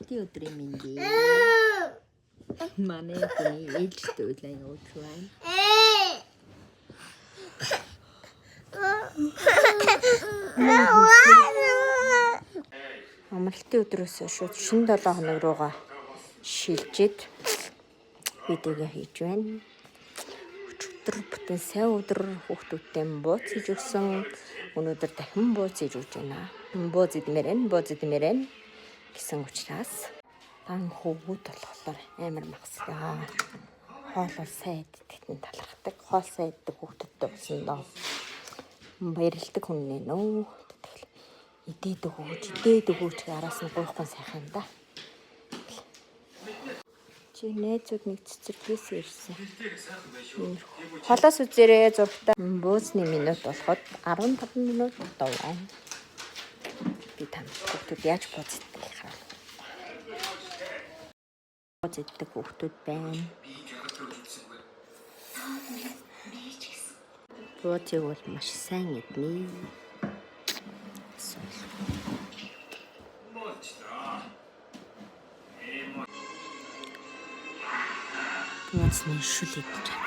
амралтын өдрийн мэндийг манай хүний ээлжтэй үлэн явуулж байна. Амралтын өдрөөс шууд шинэ 7 хоног руугаа шилжээд видео хийж байна. Өдөр бүтэн сайн өдөр хүүхдүүдтэй бууз хийж өгсөн. Өнөөдөр дахин бууз хийж өгч байна. Бууз идмээрэн гэсэн учраас дан хөвгүүд болохоор амар махсгаа. Хоол сайн идэх нь талархдаг. Хоол сайн идэх хүүхдүүдтэй болсон доо. Баярлдаг хүн нэ нөө. Идээд өгөөч араас нь гоохгүй сайхан да. Чи нээзүүд нэг цэцэрлэгээс ирсэн. Холоос үзээрэй зургтаа. Буузны минут болоход 15 минут дуу байна. Би тань хүүхдүүд яаж бууз идэх хараа. Бууз идэх хүүхдүүд байна. Буузыг бол маш сайн иднэ. Буузны шүл идэж байна.